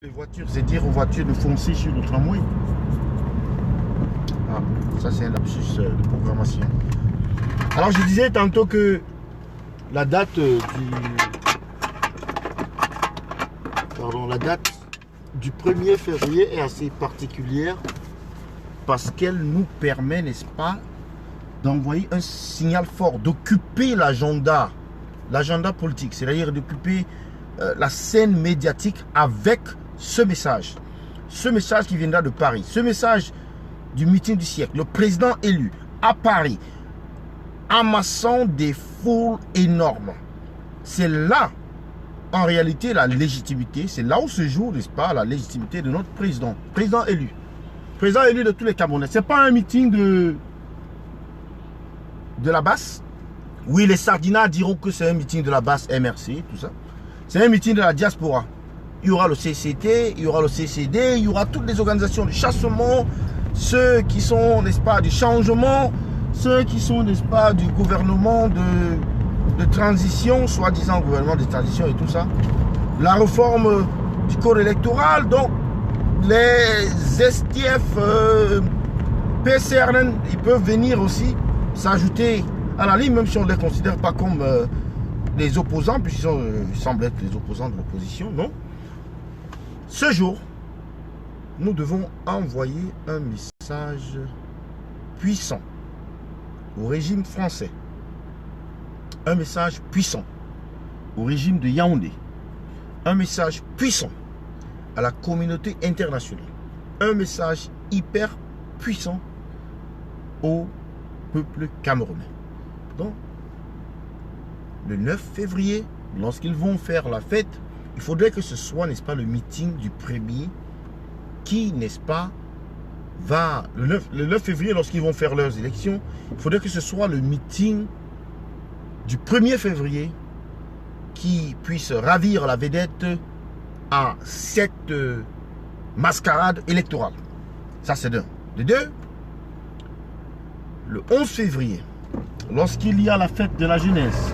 Les voitures, c'est dire aux voitures de foncer sur le tramway. Ah, ça c'est un lapsus de programmation. Alors je disais tantôt que la date du 1er février est assez particulière parce qu'elle nous permet, n'est-ce pas, d'envoyer un signal fort, d'occuper l'agenda politique, c'est-à-dire d'occuper la scène médiatique avec ce message qui viendra de Paris, ce message du meeting du siècle, le président élu à Paris, amassant des foules énormes. C'est là, en réalité, la légitimité, c'est là où se joue, n'est-ce pas, la légitimité de notre président élu de tous les Camerounais. Ce n'est pas un meeting de la basse. Oui, les sardinats diront que c'est un meeting de la basse MRC, tout ça. C'est un meeting de la diaspora. Il y aura le CCT, il y aura le CCD, il y aura toutes les organisations de chassement, ceux qui sont, n'est-ce pas, du changement, ceux qui sont, n'est-ce pas, du gouvernement de transition, soi-disant gouvernement de transition et tout ça. La réforme du code électoral, donc les STF, PCRN, ils peuvent venir aussi s'ajouter à la ligne, même si on ne les considère pas comme les opposants, puisqu'ils semblent être les opposants de l'opposition, non. Ce jour, nous devons envoyer un message puissant au régime français, un message puissant au régime de Yaoundé, un message puissant à la communauté internationale, un message hyper puissant au peuple camerounais. Donc, le 9 février, lorsqu'ils vont faire la fête, il faudrait que ce soit, n'est-ce pas, le meeting du premier qui, n'est-ce pas, va... Le 9 février, lorsqu'ils vont faire leurs élections, il faudrait que ce soit le meeting du 1er février qui puisse ravir la vedette à cette mascarade électorale. Ça, c'est d'un. De deux, le 11 février, lorsqu'il y a la fête de la jeunesse,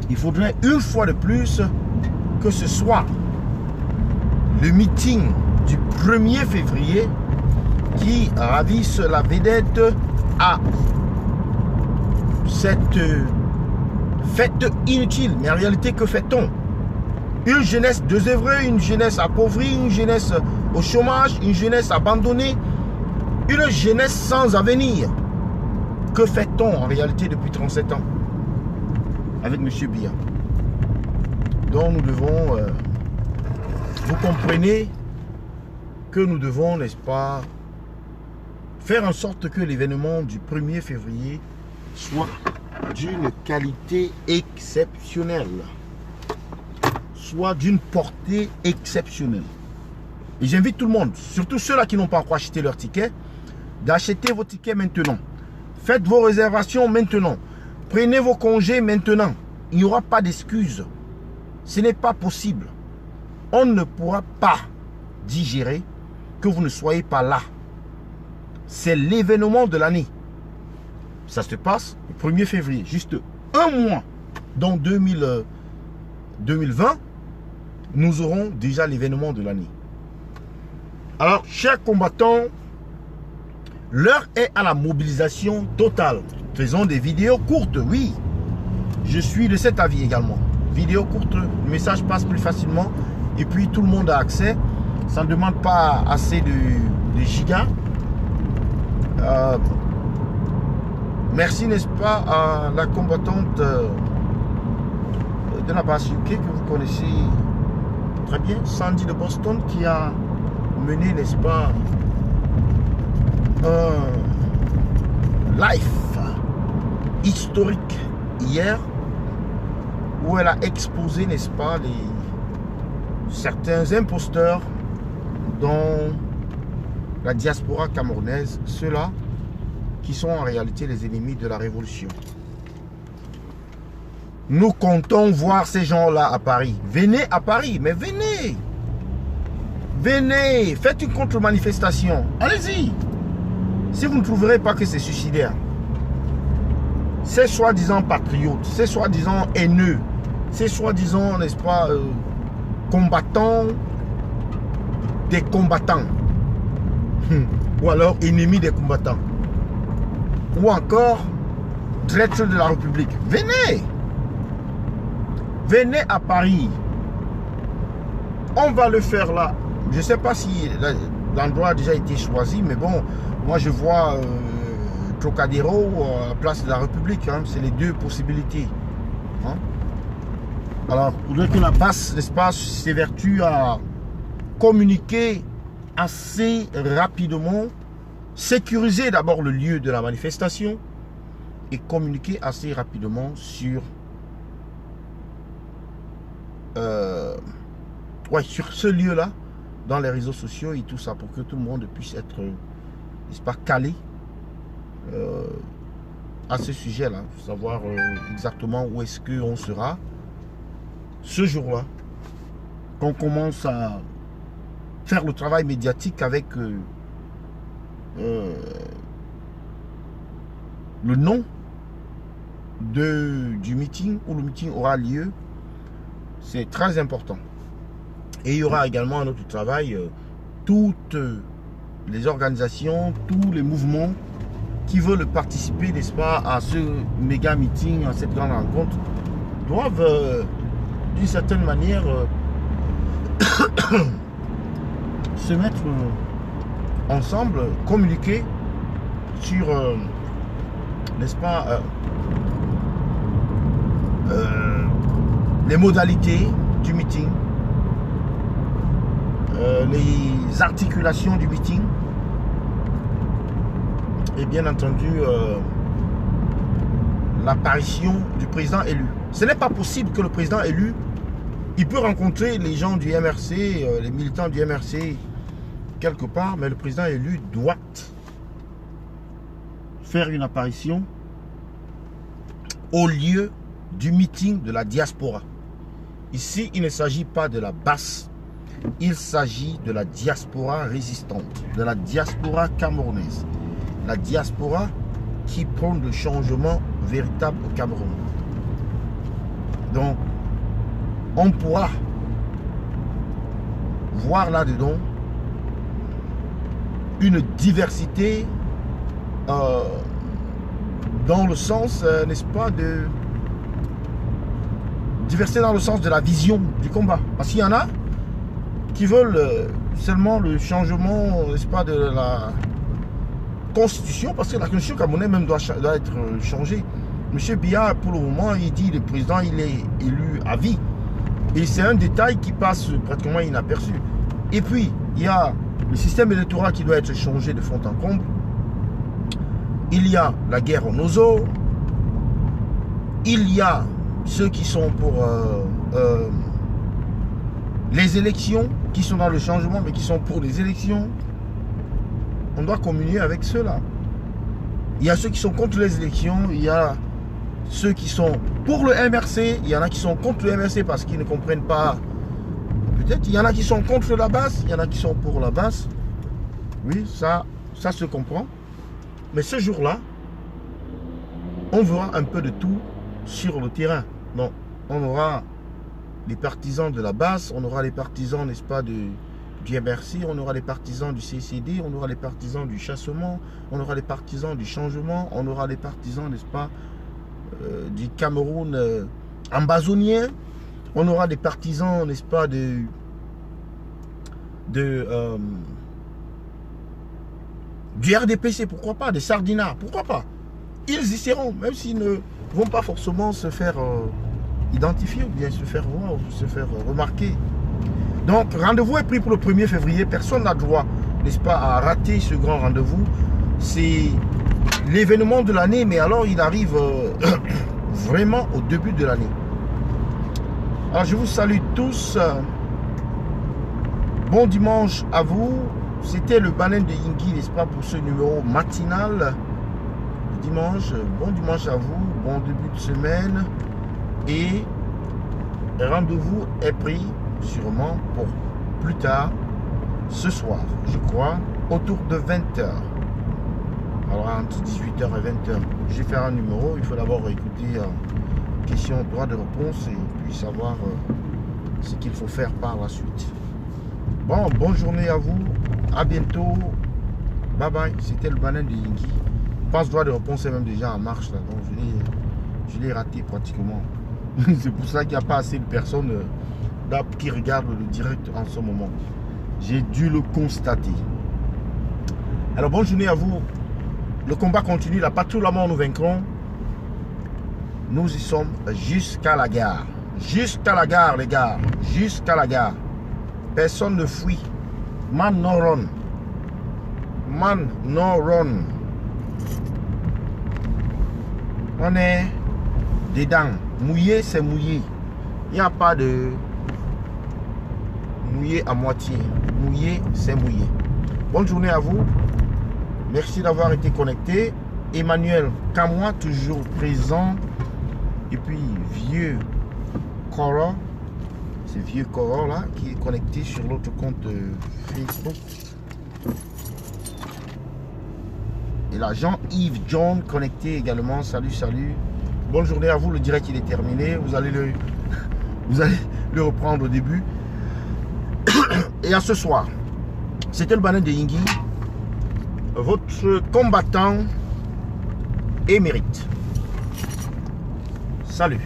il faudrait une fois de plus que ce soit le meeting du 1er février qui ravisse la vedette à cette fête inutile. Mais en réalité, que fait-on? Une jeunesse désœuvrée, une jeunesse appauvrie, une jeunesse au chômage, une jeunesse abandonnée, une jeunesse sans avenir. Que fait-on en réalité depuis 37 ans avec M. Biya? Donc nous devons, vous comprenez que nous devons, n'est-ce pas, faire en sorte que l'événement du 1er février soit d'une qualité exceptionnelle, soit d'une portée exceptionnelle. Et j'invite tout le monde, surtout ceux-là qui n'ont pas encore acheté leur ticket, d'acheter vos tickets maintenant. Faites vos réservations maintenant. Prenez vos congés maintenant. Il n'y aura pas d'excuses. Ce n'est pas possible. On ne pourra pas digérer que vous ne soyez pas là. C'est l'événement de l'année. Ça se passe le 1er février. Juste un mois dans 2020, nous aurons déjà l'événement de l'année. Alors, chers combattants, l'heure est à la mobilisation totale. Faisons des vidéos courtes, oui. Je suis de cet avis également. Vidéo courte, le message passe plus facilement. Et puis tout le monde a accès. Ça ne demande pas assez de gigas. Merci, n'est-ce pas, à la combattante de la base UK que vous connaissez très bien, Sandy de Boston, qui a mené, n'est-ce pas, un live historique hier où elle a exposé, n'est-ce pas, certains imposteurs dans la diaspora camerounaise, ceux-là qui sont en réalité les ennemis de la révolution. Nous comptons voir ces gens-là à Paris. Venez à Paris, mais venez. Venez, faites une contre-manifestation. Allez-y. Si vous ne trouverez pas que c'est suicidaire, c'est soi-disant patriote, c'est soi-disant haineux, c'est soi-disant, n'est-ce pas, combattants des combattants. Ou alors ennemi des combattants. Ou encore traître de la République. Venez. Venez à Paris. On va le faire là. Je ne sais pas si l'endroit a déjà été choisi, mais bon, moi je vois Trocadéro à Place de la République. Hein, c'est les deux possibilités. Hein. Alors, il faudrait que la BAS, n'est-ce pas, s'évertue à communiquer assez rapidement, sécuriser d'abord le lieu de la manifestation et communiquer assez rapidement sur sur ce lieu-là, dans les réseaux sociaux et tout ça, pour que tout le monde puisse être, n'est-ce pas, calé à ce sujet-là, savoir exactement où est-ce qu'on sera ce jour-là, qu'on commence à faire le travail médiatique avec le nom du meeting, où le meeting aura lieu. C'est très important. Et il y aura également un autre travail, toutes les organisations, tous les mouvements qui veulent participer, n'est-ce pas, à ce méga meeting, à cette grande rencontre, doivent d'une certaine manière se mettre ensemble, communiquer sur, n'est-ce pas, les modalités du meeting, les articulations du meeting et bien entendu l'apparition du président élu. Ce n'est pas possible que le président élu, il peut rencontrer les gens du MRC, les militants du MRC quelque part, mais le président élu doit faire une apparition au lieu du meeting de la diaspora. Ici, il ne s'agit pas de la BAS, il s'agit de la diaspora résistante, de la diaspora camerounaise, la diaspora qui prône le changement véritable au Cameroun. Donc, on pourra voir là-dedans une diversité dans le sens, n'est-ce pas, de diversité dans le sens de la vision du combat. Parce qu'il y en a qui veulent seulement le changement, n'est-ce pas, de la constitution, parce que la constitution camerounaise même doit être changée. Monsieur Biya, pour le moment, il dit que le président, il est élu à vie. Et c'est un détail qui passe pratiquement inaperçu. Et puis, il y a le système électoral qui doit être changé de fond en comble. Il y a la guerre en Ozo. Il y a ceux qui sont pour les élections, qui sont dans le changement, mais qui sont pour les élections. On doit communier avec ceux-là. Il y a ceux qui sont contre les élections, il y a ceux qui sont pour le MRC, il y en a qui sont contre le MRC parce qu'ils ne comprennent pas. Peut-être il y en a qui sont contre la BAS, il y en a qui sont pour la BAS. Oui, ça se comprend. Mais ce jour-là, on verra un peu de tout sur le terrain. Donc, on aura les partisans de la BAS, on aura les partisans, n'est-ce pas, du MRC, on aura les partisans du CCD, on aura les partisans du chassement, on aura les partisans du changement, on aura les partisans, n'est-ce pas, du Cameroun ambazonien, on aura des partisans, n'est-ce pas, du RDPC, pourquoi pas, des Sardinats, pourquoi pas. Ils y seront, même s'ils ne vont pas forcément se faire identifier ou bien se faire voir ou se faire remarquer. Donc, rendez-vous est pris pour le 1er février. Personne n'a droit, n'est-ce pas, à rater ce grand rendez-vous. C'est l'événement de l'année, mais alors il arrive vraiment au début de l'année. Alors, je vous salue tous. Bon dimanche à vous. C'était le baleine de Yingui, n'est-ce pas, pour ce numéro matinal. Dimanche, bon dimanche à vous. Bon début de semaine. Et rendez-vous est pris sûrement pour plus tard ce soir, je crois, autour de 20h. Alors entre 18h et 20h, je vais faire un numéro. Il faut d'abord écouter question droit de réponse et puis savoir ce qu'il faut faire par la suite. Bon, bonne journée à vous. À bientôt. Bye bye. C'était le banane de Yingui. Je pense que droit de réponse est même déjà en marche là. Donc je l'ai raté pratiquement. C'est pour ça qu'il n'y a pas assez de personnes qui regardent le direct en ce moment. J'ai dû le constater. Alors bonne journée à vous. Le combat continue. La patrouille de la mort, nous vaincrons. Nous y sommes jusqu'à la gare. Jusqu'à la gare, les gars. Jusqu'à la gare. Personne ne fuit. Man no run. Man no run. On est dedans. Mouillé, c'est mouillé. Il n'y a pas de mouillé à moitié. Mouillé, c'est mouillé. Bonne journée à vous. Merci d'avoir été connecté. Emmanuel Kamois, toujours présent. Et puis, vieux Cora. C'est vieux Cora là qui est connecté sur l'autre compte Facebook. Et là, Jean-Yves John connecté également. Salut, salut. Bonne journée à vous. Le direct il est terminé. Vous allez le reprendre au début. Et à ce soir, c'était le banane de Yingui. Votre combattant émérite. Salut.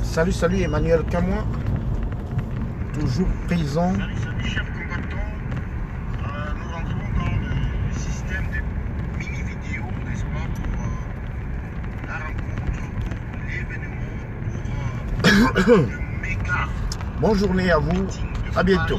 Salut, salut Emmanuel Kamois. Toujours présent. Salut, chers combattants. Nous rentrons dans le système de mini-vidéo, n'est-ce pas, pour la rencontre, pour l'événement, pour le méga. Bonne journée à vous. À bientôt.